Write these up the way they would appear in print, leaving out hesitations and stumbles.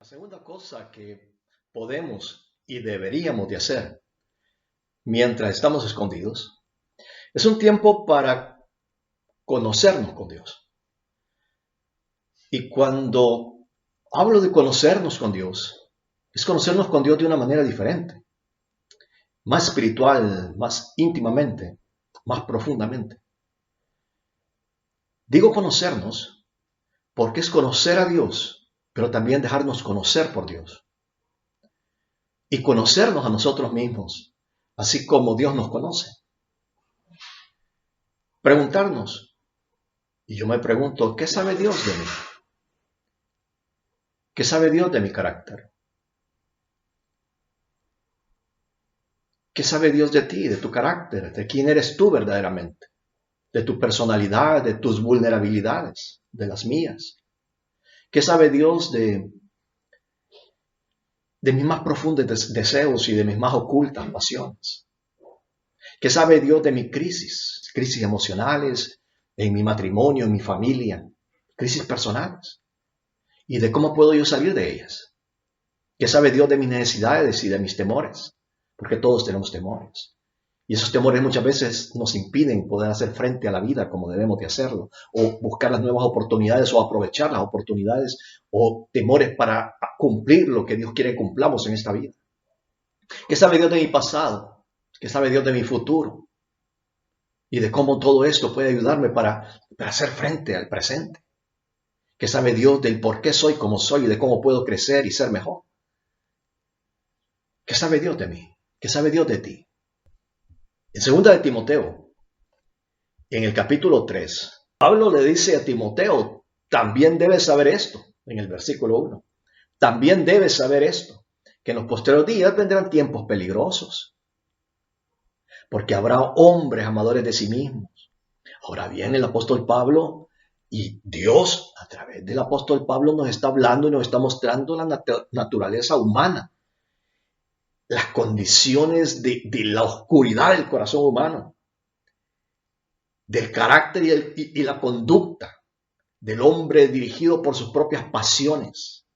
La segunda cosa que podemos y deberíamos de hacer mientras estamos escondidos es un tiempo para conocernos con Dios. Y cuando hablo de conocernos con Dios, es conocernos con Dios de una manera diferente, más espiritual, más íntimamente, más profundamente. Digo conocernos porque es conocer a Dios, pero también dejarnos conocer por Dios. Y conocernos a nosotros mismos, así como Dios nos conoce. Preguntarnos, y yo me pregunto, ¿qué sabe Dios de mí? ¿Qué sabe Dios de mi carácter? ¿Qué sabe Dios de ti, de tu carácter, de quién eres tú verdaderamente? De tu personalidad, de tus vulnerabilidades, de las mías. ¿Qué sabe Dios de mis más profundos deseos y de mis más ocultas pasiones? ¿Qué sabe Dios de mi crisis emocionales, en mi matrimonio, en mi familia, crisis personales? ¿Y de cómo puedo yo salir de ellas? ¿Qué sabe Dios de mis necesidades y de mis temores? Porque todos tenemos temores. Y esos temores muchas veces nos impiden poder hacer frente a la vida como debemos de hacerlo, o buscar las nuevas oportunidades, o aprovechar las oportunidades, o temores para cumplir lo que Dios quiere que cumplamos en esta vida. ¿Qué sabe Dios de mi pasado? ¿Qué sabe Dios de mi futuro? Y de cómo todo esto puede ayudarme para hacer frente al presente. ¿Qué sabe Dios del por qué soy como soy y de cómo puedo crecer y ser mejor? ¿Qué sabe Dios de mí? ¿Qué sabe Dios de ti? En 2 de Timoteo, en el capítulo 3, Pablo le dice a Timoteo, también debes saber esto, en el versículo 1. También debes saber esto, que en los posteriores días vendrán tiempos peligrosos, porque habrá hombres amadores de sí mismos. Ahora bien, el apóstol Pablo y Dios, a través del apóstol Pablo, nos está hablando y nos está mostrando la naturaleza humana, las condiciones de la oscuridad del corazón humano, del carácter y la conducta del hombre dirigido por sus propias pasiones.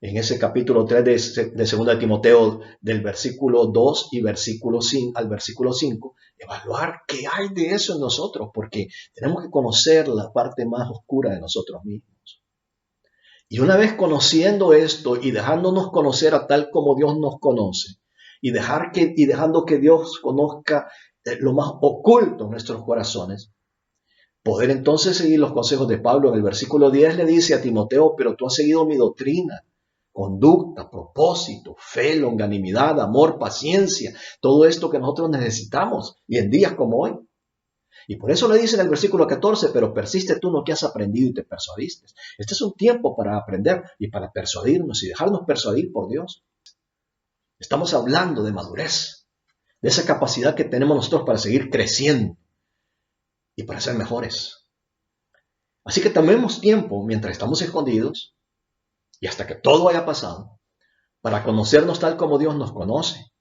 En ese capítulo 3 de 2 de Timoteo, del versículo 2 y versículo 5 al versículo 5, evaluar qué hay de eso en nosotros, porque tenemos que conocer la parte más oscura de nosotros mismos. Y una vez conociendo esto y dejándonos conocer a tal como Dios nos conoce, y dejando que Dios conozca lo más oculto en nuestros corazones, poder entonces seguir los consejos de Pablo. En el versículo 10 le dice a Timoteo, pero tú has seguido mi doctrina, conducta, propósito, fe, longanimidad, amor, paciencia, todo esto que nosotros necesitamos y en días como hoy. Y por eso le dice en el versículo 14, pero persiste tú en lo que has aprendido y te persuadiste. Este es un tiempo para aprender y para persuadirnos y dejarnos persuadir por Dios. Estamos hablando de madurez, de esa capacidad que tenemos nosotros para seguir creciendo y para ser mejores. Así que tomemos tiempo mientras estamos escondidos y hasta que todo haya pasado para conocernos tal como Dios nos conoce,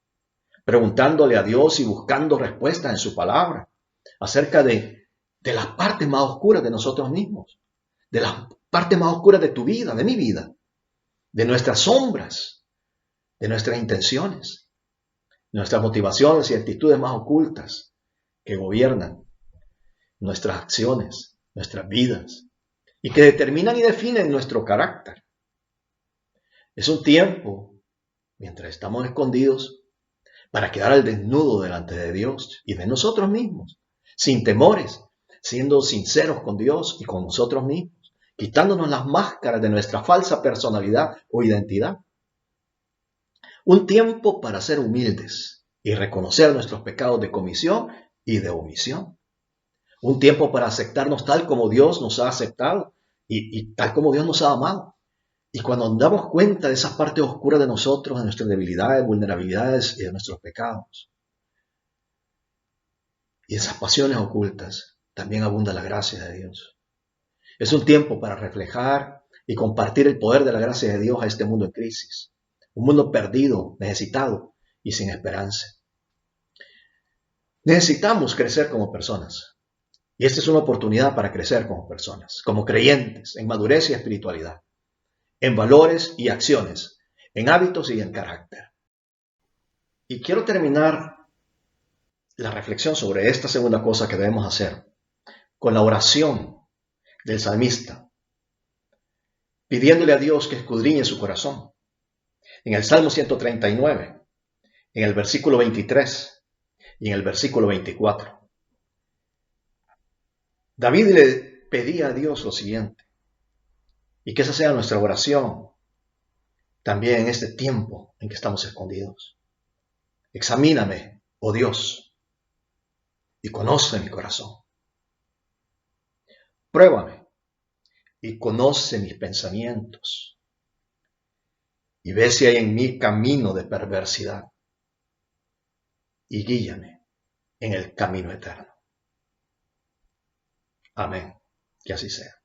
preguntándole a Dios y buscando respuestas en su palabra acerca de las partes más oscuras de nosotros mismos, de las partes más oscuras de tu vida, de mi vida, de nuestras sombras, de nuestras intenciones, nuestras motivaciones y actitudes más ocultas que gobiernan nuestras acciones, nuestras vidas y que determinan y definen nuestro carácter. Es un tiempo, mientras estamos escondidos, para quedar al desnudo delante de Dios y de nosotros mismos, sin temores, siendo sinceros con Dios y con nosotros mismos, quitándonos las máscaras de nuestra falsa personalidad o identidad. Un tiempo para ser humildes y reconocer nuestros pecados de comisión y de omisión. Un tiempo para aceptarnos tal como Dios nos ha aceptado y tal como Dios nos ha amado. Y cuando nos damos cuenta de esas partes oscuras de nosotros, de nuestras debilidades, vulnerabilidades y de nuestros pecados, y esas pasiones ocultas, también abunda la gracia de Dios. Es un tiempo para reflejar y compartir el poder de la gracia de Dios a este mundo en crisis. Un mundo perdido, necesitado y sin esperanza. Necesitamos crecer como personas. Y esta es una oportunidad para crecer como personas, como creyentes, en madurez y espiritualidad. en valores y acciones, en hábitos y en carácter. Y quiero terminar la reflexión sobre esta segunda cosa que debemos hacer con la oración del salmista, pidiéndole a Dios que escudriñe su corazón. En el Salmo 139, en el versículo 23 y en el versículo 24. David le pedía a Dios lo siguiente, y que esa sea nuestra oración también en este tiempo en que estamos escondidos. Examíname, oh Dios, y conoce mi corazón. Pruébame y conoce mis pensamientos, y ve si hay en mí camino de perversidad, y guíame en el camino eterno. Amén. Que así sea.